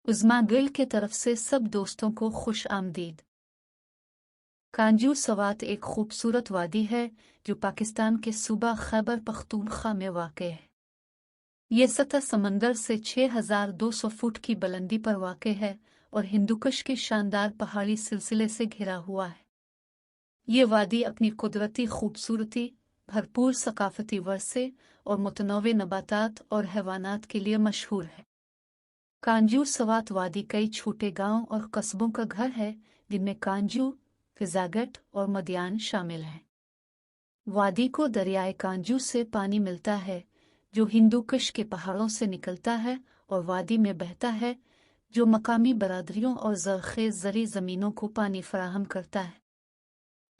उज़्मा गिल के तरफ से सब दोस्तों को खुश आमदीद। कांजू सवात एक खूबसूरत वादी है जो पाकिस्तान के सूबा खैबर पख्तूनख्वा में वाक़ है। ये सतह समंदर से 6,200 फुट की बुलंदी पर वाक़ है और हिंदुकुश के शानदार पहाड़ी सिलसिले से घिरा हुआ है। ये वादी अपनी कुदरती खूबसूरती, भरपूर सकाफती वर्से और मुतनव्वे नबातात और हैवानात के लिए मशहूर है। कांजू सवात वादी कई छोटे गांव और कस्बों का घर है जिनमें कांजू, फिजागट और मदियान शामिल हैं। वादी को दरियाए कांजू से पानी मिलता है जो हिंदुकुश के पहाड़ों से निकलता है और वादी में बहता है जो मकामी बरादरियों और ज़रख़ेज़ ज़री ज़मीनों को पानी फराहम करता है।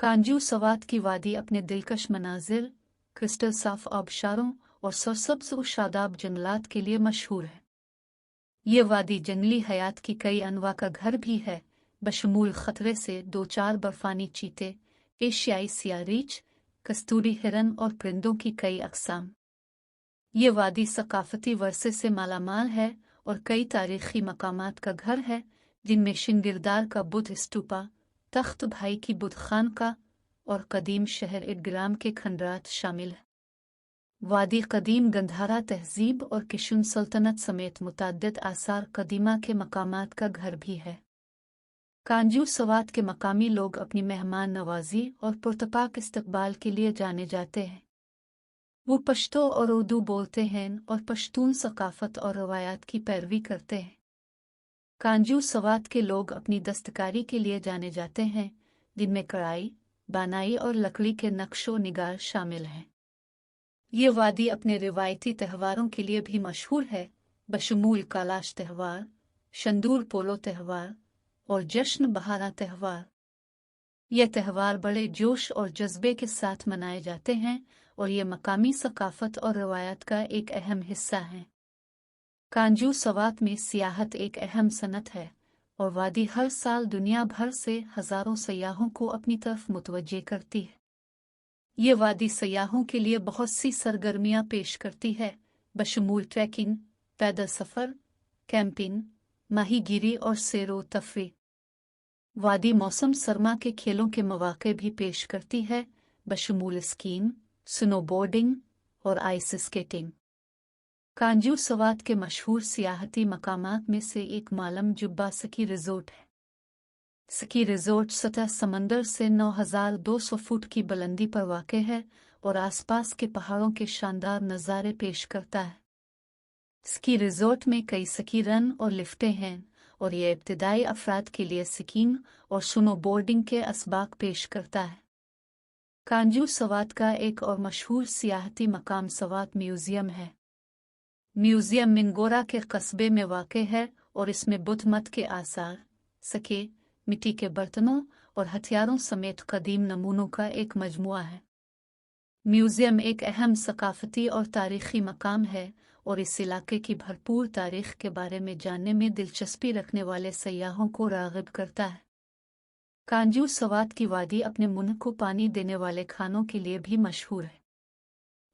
कांजू सवात की वादी अपने दिलकश मनाजिर, क्रिस्टल साफ आबशारों और सरसब्ज़ व शादाब जंगलात के लिए मशहूर है। ये वादी जंगली हयात की कई अनवा का घर भी है, बशमूल खतरे से 2-4 बर्फानी चीते, एशियाई सियाह रीछ, कस्तूरी हिरन और परिंदों की कई अक़साम। ये वादी सकाफती वर्से से मालामाल है और कई तारीख़ी मकामात का घर है जिनमें शिंगिरदार का बुद्ध स्तूपा, तख्त भाई की बुद्ध खानका और कदीम शहर इडग्राम के खंडरात शामिल है। वादी कदीम गंधारा तहजीब और किशुन सल्तनत समेत मुतअद्दिद आसार कदीमा के मकामात का घर भी है। कांजू सवात के मकामी लोग अपनी मेहमान नवाजी और पुरतपाक इस्तकबाल के लिए जाने जाते हैं। वो पश्तो और उर्दू बोलते हैं और पश्तून सकाफत और रवायात की पैरवी करते हैं। कांजू सवात के लोग अपनी दस्तकारी के लिए जाने जाते हैं जिनमें कढ़ाई, बानाई और लकड़ी के नक्शो निगार शामिल हैं। ये वादी अपने रिवायती त्यौहारों के लिए भी मशहूर है, बशमूल कालाश त्यौहार, शंदूर पोलो त्यौहार और जश्न बहारा त्यौहार। ये त्यौहार बड़े जोश और जज्बे के साथ मनाए जाते हैं और ये मकामी सकाफत और रवायत का एक अहम हिस्सा है। कांजू सवात में सियाहत एक अहम सनत है और वादी हर साल दुनिया भर से हज़ारों सयाहों को अपनी तरफ मुतवज्जे करती है। ये वादी सयाहों के लिए बहुत सी सरगर्मियां पेश करती है, बशमूल ट्रैकिंग, पैदल सफ़र, कैंपिंग, माहीगीरी और सैरो तफरी। वादी मौसम सरमा के खेलों के मौक़े भी पेश करती है, बशमूल स्कीइंग, स्नोबोर्डिंग और आइस स्केटिंग। कांजू सवात के मशहूर सियाहती मकामात में से एक मालम जुब्बा स्की रिजोर्ट है। स्की रिजोर्ट सतह समंदर से 9,200 फुट की बुलंदी पर वाक़ है और आसपास के पहाड़ों के शानदार नज़ारे पेश करता है। स्की रिजोर्ट में कई स्की रन और लिफ्टें हैं और ये इब्तिदाई अफराद के लिए स्कीइंग और स्नोबोर्डिंग के असबाक पेश करता है। कांजू सवात का एक और मशहूर सियाहती मकाम सवात म्यूज़ियम है। म्यूज़ियम मिंगोरा के कस्बे में वाक़ है और इसमें बुद्ध मत के आसार, सके, मिट्टी के बर्तनों और हथियारों समेत कदीम नमूनों का एक मजमुआ है। म्यूज़ियम एक अहम सकाफती और तारीख़ी मकाम है और इस इलाके की भरपूर तारीख़ के बारे में जानने में दिलचस्पी रखने वाले सयाहों को राग़िब करता है। कांजू सवात की वादी अपने मुंह को पानी देने वाले खानों के लिए भी मशहूर है।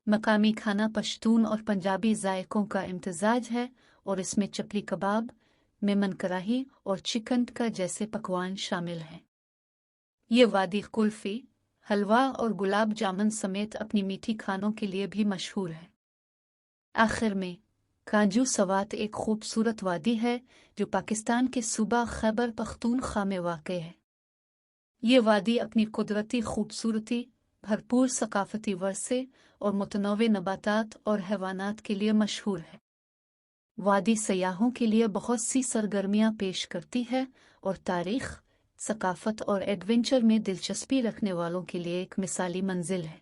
मकामी खाना पश्तून और पंजाबी जायकों का इम्तिजाज है और इसमें चपली कबाब, मेमन कढ़ाई और चिकन का जैसे पकवान शामिल हैं। ये वादी कुल्फ़ी, हलवा और गुलाब जामुन समेत अपनी मीठी खानों के लिए भी मशहूर है। आखिर में, कांजू सवात एक खूबसूरत वादी है जो पाकिस्तान के सूबा खैबर पख्तूनख्वा में वाक़ है। ये वादी अपनी कुदरती खूबसूरती, भरपूर सकाफती वर्से और मुतनव्वे नबातात और हैवानात के लिए मशहूर है। वादी सयाहों के लिए बहुत सी सरगर्मियां पेश करती है और तारीख़, सकाफत और एडवेंचर में दिलचस्पी रखने वालों के लिए एक मिसाली मंजिल है।